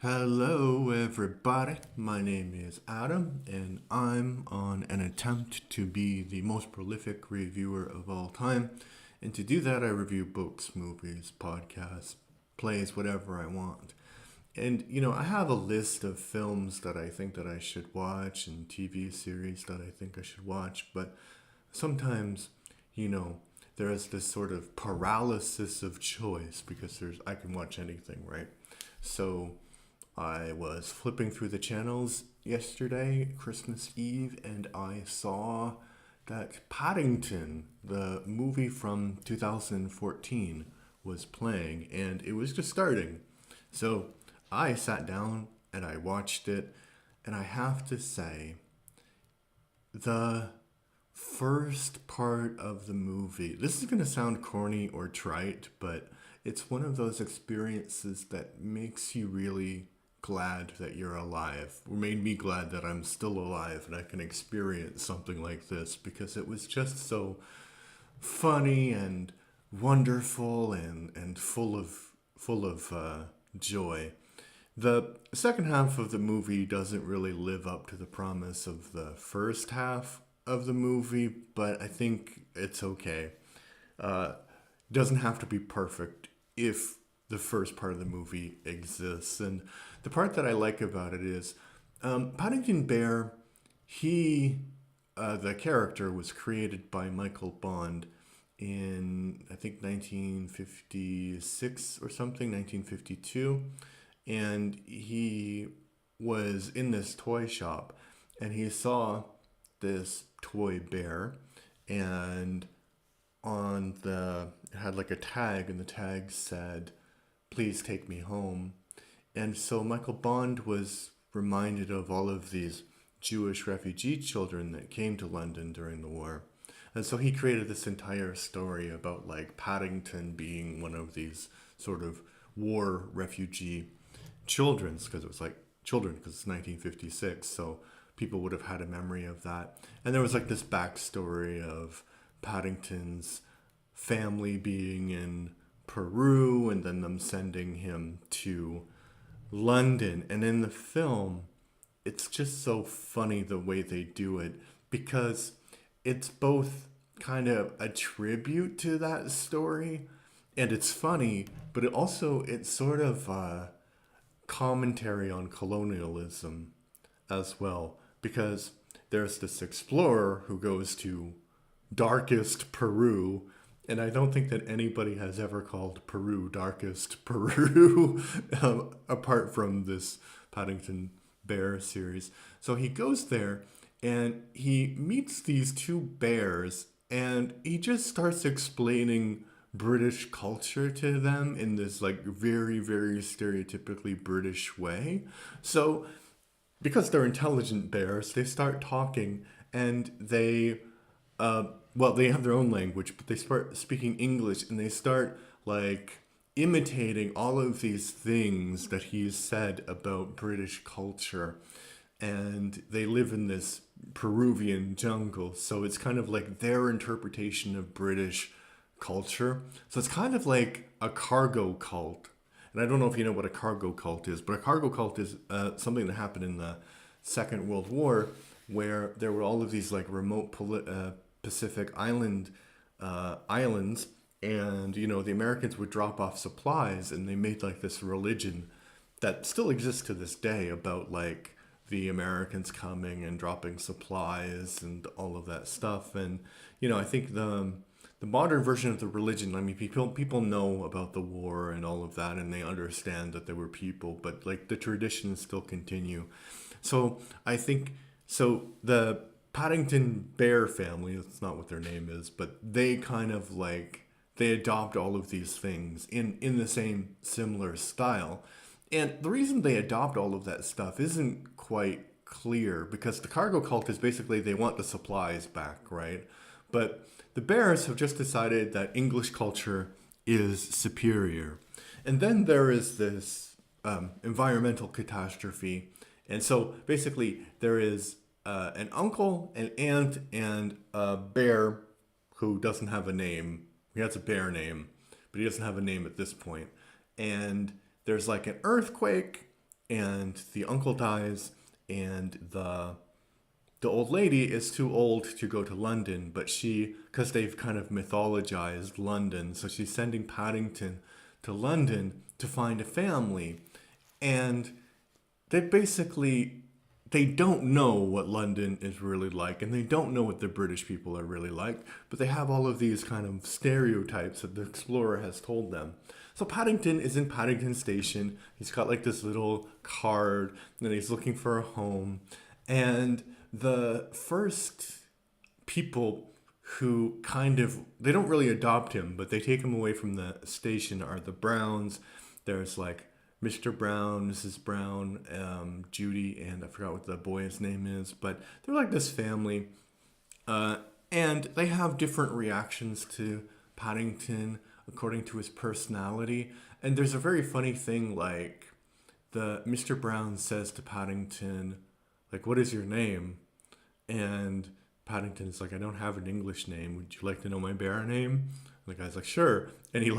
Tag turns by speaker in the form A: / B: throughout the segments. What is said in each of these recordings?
A: Hello, everybody. My name is Adam, and I'm on an attempt to be the most prolific reviewer of all time. And to do that, I review books, movies, podcasts, plays, whatever I want. And I have a list of films that I think that I should watch and TV series that I think I should watch, but sometimes, you know, there is this sort of paralysis of choice because I can watch anything, right? So I was flipping through the channels yesterday, Christmas Eve, and I saw that Paddington, the movie from 2014, was playing, and it was just starting. So I sat down and I watched it, and I have to say, the first part of the movie, this is going to sound corny or trite, but it's one of those experiences that makes you really glad that you're alive, or made me glad that I'm still alive and I can experience something like this because it was just so funny and wonderful and full of joy. The second half of the movie doesn't really live up to the promise of the first half of the movie, but I think it's okay. Uh, doesn't have to be perfect if the first part of the movie exists. And the part that I like about it is Paddington Bear, the character was created by Michael Bond in, I think, 1956 or something, 1952. And he was in this toy shop and he saw this toy bear, and it had like a tag, and the tag said, "Please take me home." And so Michael Bond was reminded of all of these Jewish refugee children that came to London during the war. And so he created this entire story about like Paddington being one of these sort of war refugee children's, because it was like children because it's 1956, so people would have had a memory of that. And there was like this backstory of Paddington's family being in Peru and then them sending him to London. And in the film, it's just so funny the way they do it because it's both kind of a tribute to that story and it's funny, but it's sort of commentary on colonialism as well, because there's this explorer who goes to darkest Peru, and I don't think that anybody has ever called Peru darkest Peru apart from this Paddington Bear series. So he goes there and he meets these two bears and he just starts explaining British culture to them in this like very, very stereotypically British way. So because they're intelligent bears, they start talking and they have their own language, but they start speaking English and they start like imitating all of these things that he's said about British culture. And they live in this Peruvian jungle, so it's kind of like their interpretation of British culture. So it's kind of like a cargo cult. And I don't know if you know what a cargo cult is, but a cargo cult is something that happened in the Second World War, where there were all of these like remote Pacific islands, and the Americans would drop off supplies, and they made like this religion that still exists to this day about like the Americans coming and dropping supplies and all of that stuff. And I think the modern version of the religion, I mean, people know about the war and all of that, and they understand that there were people, but like the traditions still continue. So I think the Paddington Bear family, that's not what their name is, but they kind of like they adopt all of these things in the same similar style. And the reason they adopt all of that stuff isn't quite clear, because the cargo cult is basically they want the supplies back, right? But the bears have just decided that English culture is superior. And then there is this environmental catastrophe. And so basically there is an uncle, an aunt, and a bear who doesn't have a name. He has a bear name, but he doesn't have a name at this point. And there's like an earthquake, and the uncle dies, and the old lady is too old to go to London, but because they've kind of mythologized London, so she's sending Paddington to London to find a family. And they don't know what London is really like, and they don't know what the British people are really like, but they have all of these kind of stereotypes that the explorer has told them. So Paddington is in Paddington Station. He's got like this little card, and he's looking for a home. And the first people who they don't really adopt him, but they take him away from the station are the Browns. There's like Mr. Brown, Mrs. Brown, Judy, and I forgot what the boy's name is, but they're like this family. And they have different reactions to Paddington according to his personality. And there's a very funny thing, like the Mr. Brown says to Paddington, like, "What is your name?" And Paddington's like, "I don't have an English name. Would you like to know my bear name?" And the guy's like, "Sure." And he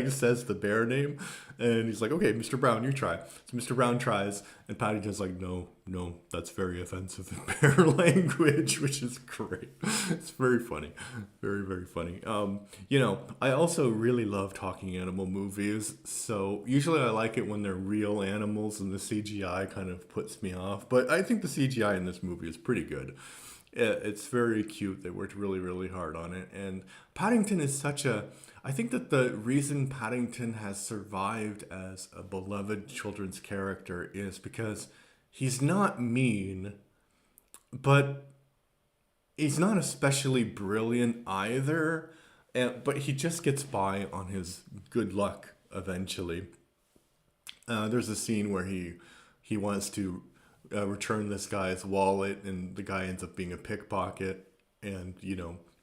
A: says the bear name, and he's like, "Okay, Mr. Brown, you try." So Mr. Brown tries, and Paddington's like, "No, no, that's very offensive in bear language," which is great. It's very funny, very very funny. I also really love talking animal movies. So usually I like it when they're real animals, and the CGI kind of puts me off. But I think the CGI in this movie is pretty good. It's very cute. They worked really, really hard on it. And Paddington is I think that the reason Paddington has survived as a beloved children's character is because he's not mean, but he's not especially brilliant either. But he just gets by on his good luck eventually. There's a scene where he wants to return this guy's wallet, and the guy ends up being a pickpocket, and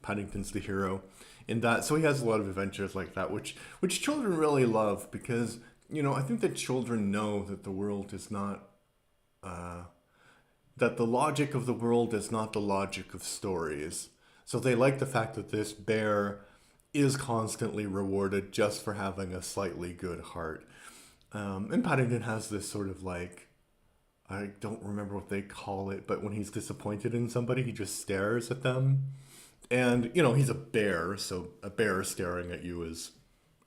A: Paddington's the hero in that. So he has a lot of adventures like that, which children really love, because I think that children know that the world is not that the logic of the world is not the logic of stories. So they like the fact that this bear is constantly rewarded just for having a slightly good heart. And Paddington has this sort of like, I don't remember what they call it, but when he's disappointed in somebody, he just stares at them. And, he's a bear, so a bear staring at you is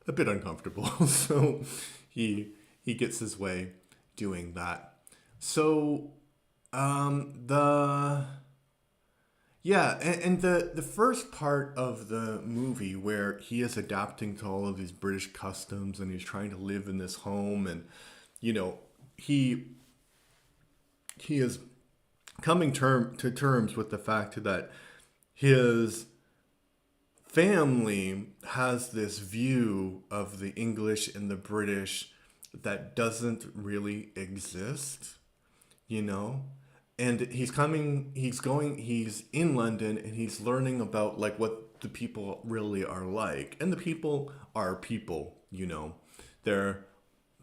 A: a bit uncomfortable. So he gets his way doing that. So and the first part of the movie where he is adapting to all of these British customs, and he's trying to live in this home, and he is coming to terms with the fact that his family has this view of the English and the British that doesn't really exist, and he's in London, and he's learning about like what the people really are like. And the people are people, they're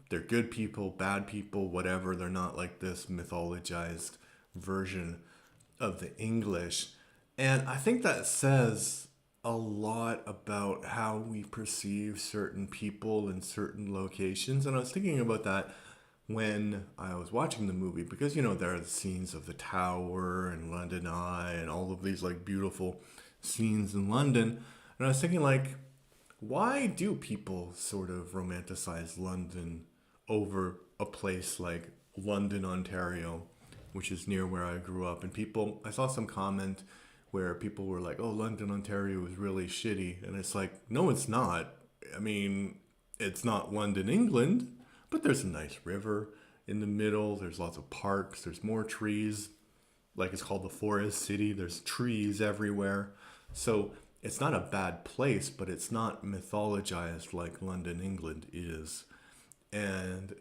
A: good people, bad people, whatever. They're not like this mythologized version of the English. And I think that says a lot about how we perceive certain people in certain locations. And I was thinking about that when I was watching the movie, because there are the scenes of the Tower and London Eye and all of these like beautiful scenes in London. And I was thinking, like, why do people sort of romanticize London over a place like London, Ontario, which is near where I grew up? And I saw some comment where people were like, "Oh, London, Ontario is really shitty." And it's like, no, it's not. I mean, it's not London, England, but there's a nice river in the middle. There's lots of parks. There's more trees. Like, it's called the Forest City. There's trees everywhere. So it's not a bad place, but it's not mythologized like London, England is. And,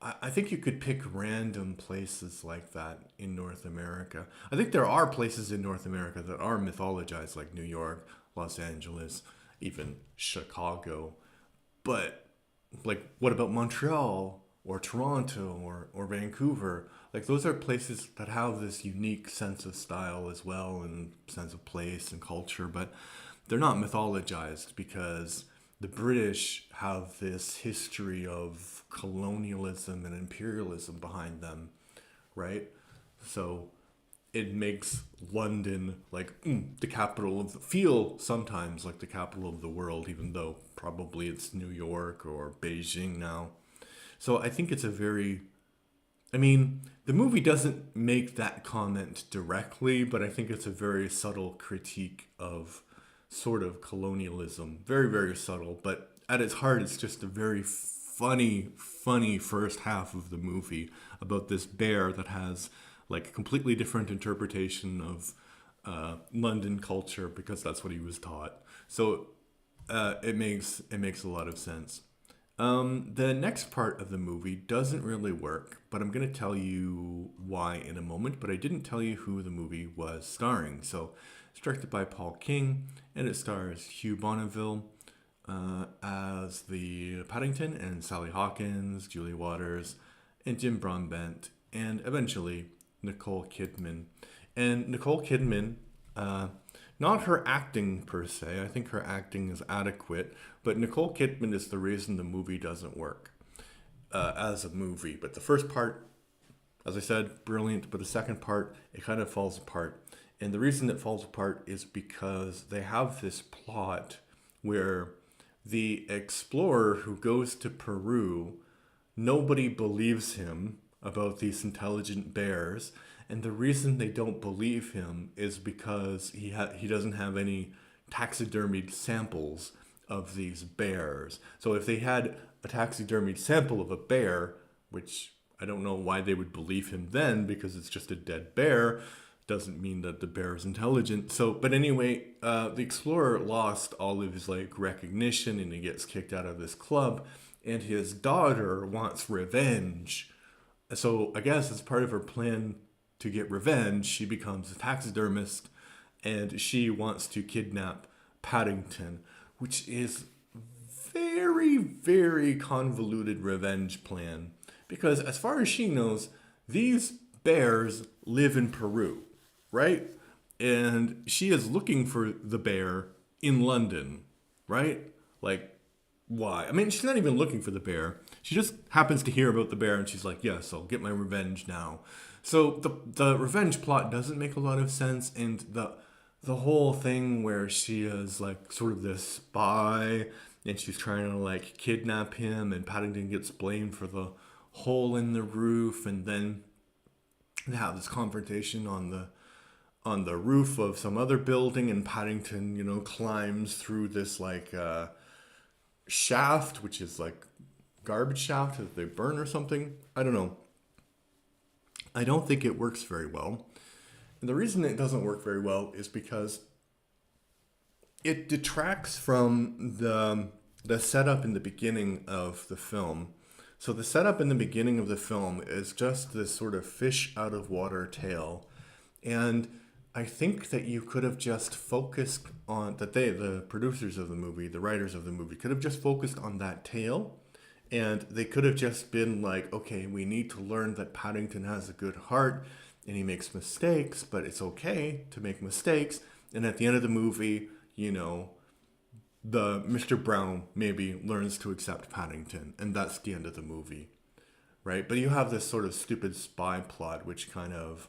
A: I think you could pick random places like that in North America. I think there are places in North America that are mythologized, like New York, Los Angeles, even Chicago. But, like, what about Montreal or Toronto or Vancouver? Like, those are places that have this unique sense of style as well, and sense of place and culture, but they're not mythologized because the British have this history of colonialism and imperialism behind them, right? So it makes London like the capital of feel sometimes like the capital of the world, even though probably it's New York or Beijing now. So I think it's a very, I mean, the movie doesn't make that comment directly, but I think it's a very subtle critique of sort of colonialism. Very, very subtle, but at its heart, it's just a very funny first half of the movie about this bear that has like a completely different interpretation of London culture because that's what he was taught. So it makes a lot of sense. The next part of the movie doesn't really work, but I'm going to tell you why in a moment. But I didn't tell you who the movie was starring. So it's directed by Paul King, and it stars Hugh Bonneville as the Paddington, and Sally Hawkins, Julie Waters, and Jim Broadbent, and eventually Nicole Kidman. And Nicole Kidman, not her acting per se, I think her acting is adequate, but Nicole Kidman is the reason the movie doesn't work as a movie. But the first part, as I said, brilliant, but the second part, it kind of falls apart. And the reason it falls apart is because they have this plot where the explorer who goes to Peru, nobody believes him about these intelligent bears, and the reason they don't believe him is because he doesn't have any taxidermied samples of these bears. So if they had a taxidermied sample of a bear, which I don't know why they would believe him then, because it's just a dead bear, doesn't mean that the bear is intelligent. So, but anyway, the explorer lost all of his like recognition, and he gets kicked out of this club, and his daughter wants revenge. So I guess as part of her plan to get revenge, she becomes a taxidermist, and she wants to kidnap Paddington, which is very convoluted revenge plan. Because as far as she knows, these bears live in Peru, right? And she is looking for the bear in London, right? Like, why? I mean, she's not even looking for the bear. She just happens to hear about the bear, and she's like, yes, I'll get my revenge now. So the revenge plot doesn't make a lot of sense, and the whole thing where she is like sort of this spy, and she's trying to like kidnap him, and Paddington gets blamed for the hole in the roof, and then they have this confrontation on the roof of some other building, and Paddington, climbs through this like shaft, which is like garbage shaft that they burn or something. I don't know. I don't think it works very well. And the reason it doesn't work very well is because it detracts from the setup in the beginning of the film. So the setup in the beginning of the film is just this sort of fish out of water tale. And I think that you could have just focused on that the producers of the movie, the writers of the movie, could have just focused on that tale. And they could have just been like, okay, we need to learn that Paddington has a good heart and he makes mistakes, but it's okay to make mistakes. And at the end of the movie, the Mr. Brown maybe learns to accept Paddington, and that's the end of the movie, right? But you have this sort of stupid spy plot, which kind of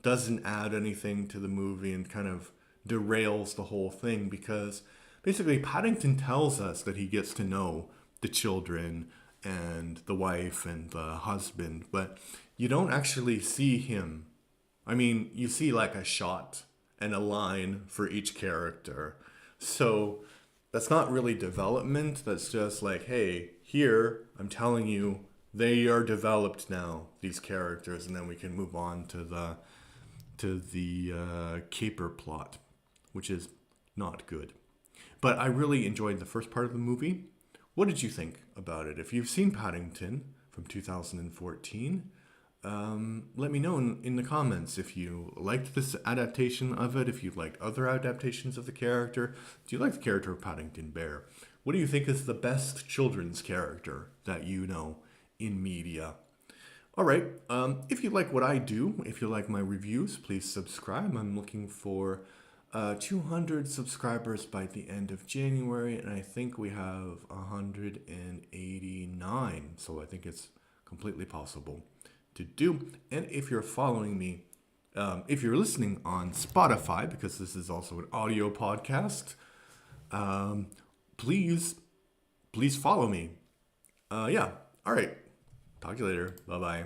A: doesn't add anything to the movie and kind of derails the whole thing, because basically Paddington tells us that he gets to know the children and the wife and the husband, but you don't actually see him. I mean, you see like a shot and a line for each character. So that's not really development. That's just like, hey, here, I'm telling you, they are developed now, these characters, and then we can move on to the caper plot, which is not good. But I really enjoyed the first part of the movie. What did you think about it? If you've seen Paddington from 2014, let me know in the comments if you liked this adaptation of it, if you liked other adaptations of the character. Do you like the character of Paddington Bear? What do you think is the best children's character that you know in media? All right, if you like what I do, if you like my reviews, please subscribe. I'm looking for 200 subscribers by the end of January, and I think we have 189. So I think it's completely possible to do. And if you're following me, if you're listening on Spotify, because this is also an audio podcast, please follow me. Yeah. All right. Talk to you later. Bye bye.